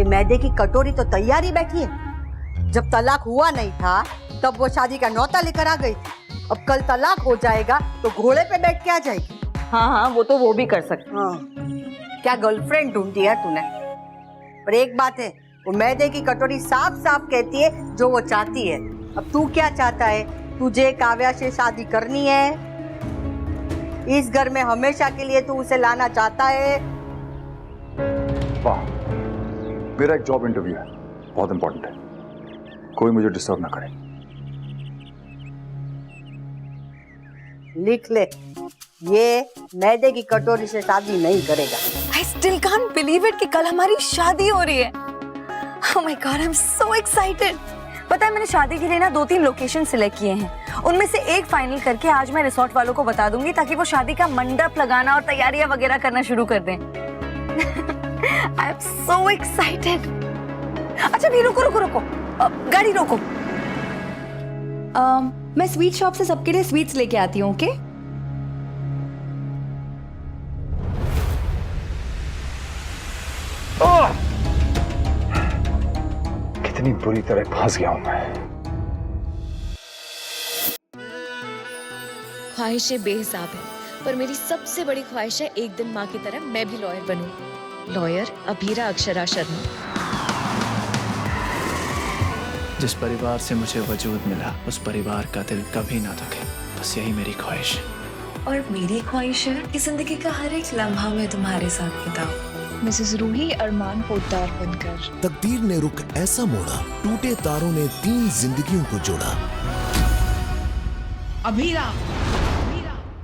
मैदे की कटोरी तो तैयार ही बैठी है। जब तलाक हुआ नहीं था तब वो शादी का न्योता लेकर आ गई थी। अब कल तलाक हो जाएगा तो घोड़े पे बैठ के आ जाएगी। हाँ हाँ, वो तो वो भी कर सकते। हाँ, क्या गर्लफ्रेंड ढूंढी है तूने? पर एक बात है, वो मैदे की कटोरी साफ साफ कहती है जो वो चाहती है। अब तू क्या चाहता है? तुझे काव्या से शादी करनी है? इस घर में हमेशा के लिए तू उसे लाना चाहता है? वाह, मेरा एक जॉब इंटरव्यू है, बहुत इंपॉर्टेंट है, कोई मुझे डिस्टर्ब ना करे। लिख ले, ये मैदे की कटोरी से शादी नहीं करेगा। I still can't believe it कि कल हमारी शादी हो रही है। Oh my God, I'm so excited. पता है मैंने शादी के लिए ना 2-3 लोकेशन सिलेक्ट किए हैं। उनमें से एक फाइनल करके आज मैं रिसोर्ट वालों को बता दूंगी ताकि वो शादी का मंडप लगाना और तैयारियां वगैरह करना शुरू कर दें। I am so excited. अच्छा भी रुको, गाड़ी रोको। मैं स्वीट शॉप से सबके लिए स्वीट्स लेके आती हूँ, ओके? कितनी बुरी तरह फंस गया हूं मैं। ख्वाहिशें बेहिसाब है, पर मेरी सबसे बड़ी ख्वाहिश है एक दिन माँ की तरह मैं भी लॉयर बनूं। लॉयर अभीरा अक्षरा शर्मा। जिस परिवार से मुझे वजूद मिला उस परिवार का दिल कभी ना दुखे, बस यही मेरी ख्वाहिश है। और मेरी ख्वाहिश है कि जिंदगी का हर एक लम्हा मैं तुम्हारे साथ बिताऊं। मिसेस रूही अरमान पोद्दार बनकर। तकदीर ने रुख ऐसा मोड़ा, टूटे तारों ने 3 जिंदगियों को जोड़ा। अभीरा,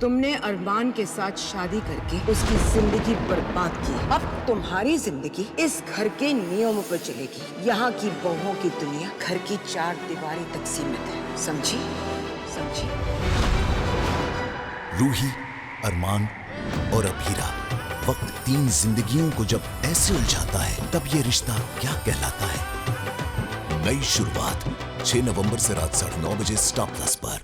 तुमने अरमान के साथ शादी करके उसकी जिंदगी बर्बाद की। अब तुम्हारी जिंदगी इस घर के नियमों पर चलेगी। यहाँ की बहुओं की दुनिया घर की 4 दीवारी तक सीमित है, समझी? रूही, अरमान और अभीरा, वक्त 3 जिंदगियों को जब ऐसे उलझाता है तब ये रिश्ता क्या कहलाता है? नई शुरुआत 6 नवंबर से रात 9:30 बजे स्टार प्लस पर।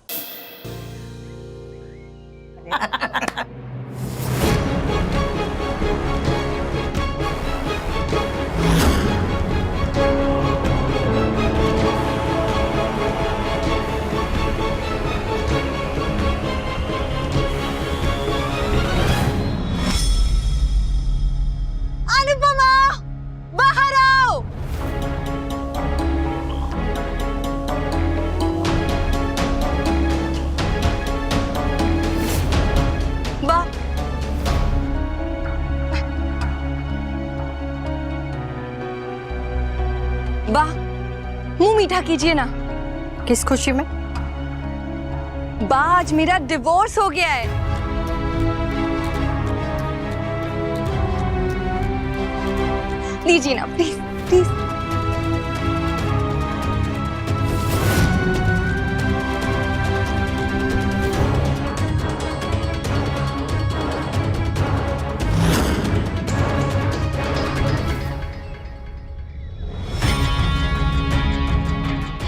वाह, मुंह मीठा कीजिए ना। किस खुशी में? बा, आज मेरा डिवोर्स हो गया है। लीजिए ना प्लीज प्लीज।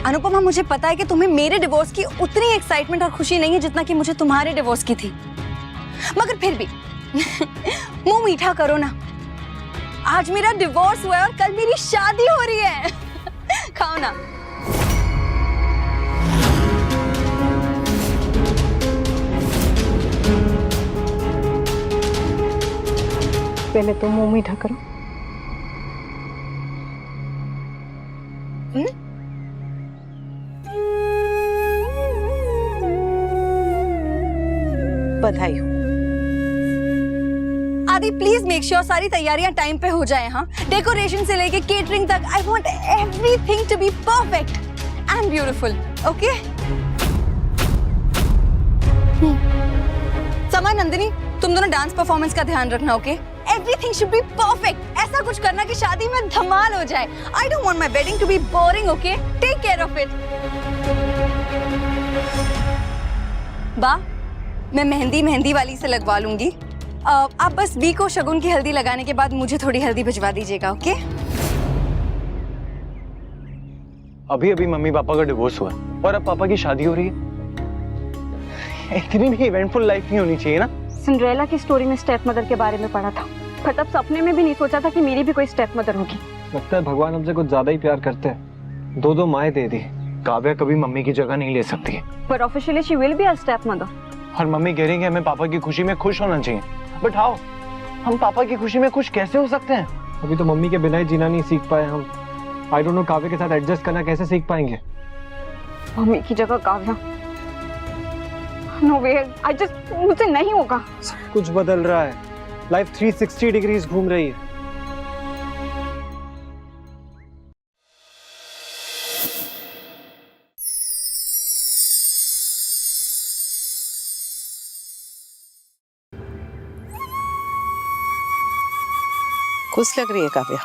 अनुपमा, मुझे पता है कि तुम्हें मेरे डिवोर्स की उतनी एक्साइटमेंट और खुशी नहीं है जितना कि मुझे तुम्हारे डिवोर्स की थी, मगर फिर भी मुंह मीठा करो ना। आज मेरा डिवोर्स हुआ है और कल मेरी शादी हो रही है। खाओ ना। पहले तो मुंह मीठा करो। बधाई हो। आदि, प्लीज मेक श्योर सारी तैयारियां टाइम पे हो जाए। हाँ, डेकोरेशन से लेके केटरिंग तक, I want everything to be perfect and beautiful, okay? Sama, Nandini, तुम दोनों डांस परफॉर्मेंस का ध्यान रखना, okay? Everything should be perfect. ऐसा कुछ करना कि शादी में धमाल हो जाए। I don't want my wedding to be boring, okay? Take care of it. बा, मैं मेहंदी वाली से लगवा लूंगी। आप बस बी को शगुन की हल्दी लगाने के बाद मुझे थोड़ी हल्दी भिजवा दीजिएगा, ओके? अभी मम्मी पापा का डिवोर्स हुआ और अब पापा की शादी हो रही है। इतनी भी इवेंटफुल लाइफ नहीं होनी चाहिए ना। सिंड्रेला की स्टोरी में स्टेप मदर के बारे में पढ़ा था, पर तब सपने में भी नहीं सोचा था कि मेरी भी कोई स्टेप मदर होगी। लगता है भगवान हमसे कुछ ज्यादा ही प्यार करते हैं। दो दो माएँ दे दी। काव्या कभी मम्मी की जगह नहीं ले सकती। But officially she will be a stepmother. और मम्मी कह रही है कि हमें पापा की खुशी में खुश होना चाहिए। But how? हम पापा की खुशी में खुश कैसे हो सकते हैं? अभी तो मम्मी के बिना ही जीना नहीं सीख पाए हम। आई डोंट नो काव्या के साथ एडजस्ट करना कैसे सीख पाएंगे। मम्मी की जगह Kavya. No way, I just मुझसे नहीं होगा। सब कुछ बदल रहा है। लाइफ 360 डिग्रीज घूम रही है। खुश लग रही है काव्या।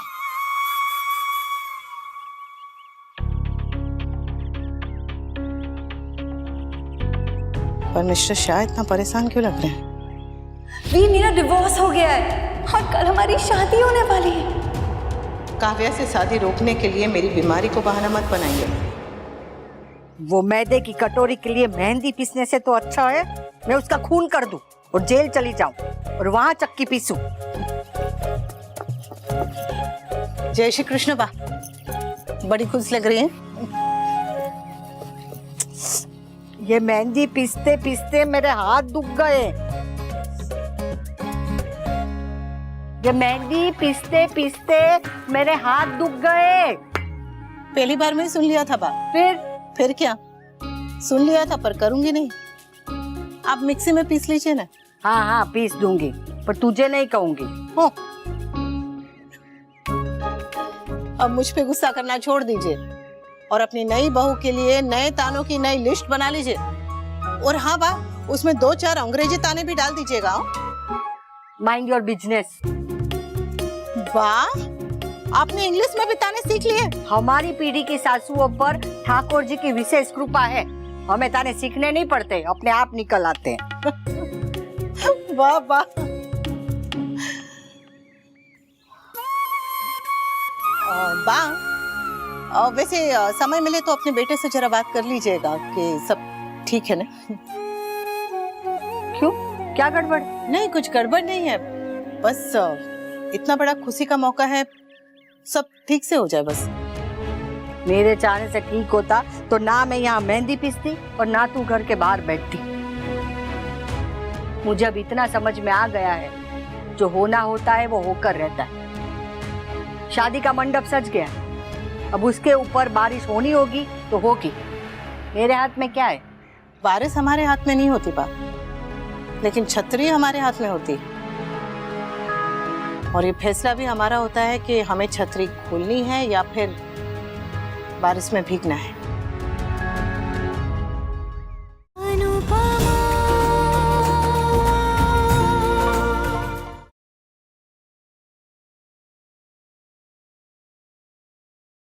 पर मिस्टर शाह इतना परेशान क्यों लग रहे हैं? वी, मेरा डिवोर्स हो गया है और कल हमारी शादी होने वाली है। काव्या से शादी रोकने के लिए मेरी बीमारी को बहाना मत बनाइए। वो मैदे की कटोरी के लिए मेहंदी पीसने से तो अच्छा है मैं उसका खून कर दूं और जेल चली जाऊं और वहां चक्की पीसूं। जय श्री कृष्ण बा, बड़ी खुश लग रही है। ये मेहंदी पीसते पीसते मेरे हाथ दुख गए। ये मेहंदी पीसते पीसते मेरे हाथ दुख गए। पहली बार में ही सुन लिया था बा। फिर क्या सुन लिया था, पर करूंगी नहीं। आप मिक्सी में पीस लीजिए ना। हाँ हाँ पीस दूंगी, पर तुझे नहीं कहूंगी। हो, अब मुझ पे गुस्सा करना छोड़ दीजिए और अपनी नई बहू के लिए नए तानों की नई लिस्ट बना लीजिए। और हाँ बा, उसमें 2-4 अंग्रेजी ताने भी डाल दीजिएगा। Mind your business. वाह, आपने इंग्लिश में भी ताने सीख लिए। हमारी पीढ़ी की सासुओं पर ठाकुर जी की विशेष कृपा है। हमें ताने सीखने नहीं पड़ते, अपने आप निकल आते हैं। वाह वाह। बा, वैसे समय मिले तो अपने बेटे से जरा बात कर लीजिएगा कि सब ठीक है ना। क्यों, क्या गड़बड़? नहीं, कुछ गड़बड़ नहीं है, बस इतना बड़ा खुशी का मौका है, सब ठीक से हो जाए बस। मेरे चाहने से ठीक होता तो ना मैं यहाँ मेहंदी पीसती और ना तू घर के बाहर बैठती। मुझे अब इतना समझ में आ गया है, जो होना होता है वो होकर रहता है। शादी का मंडप सज गया, अब उसके ऊपर बारिश होनी होगी तो होगी। मेरे हाथ में क्या है? बारिश हमारे हाथ में नहीं होती बा, लेकिन छतरी हमारे हाथ में होती। और ये फैसला भी हमारा होता है कि हमें छतरी खोलनी है या फिर बारिश में भीगना है।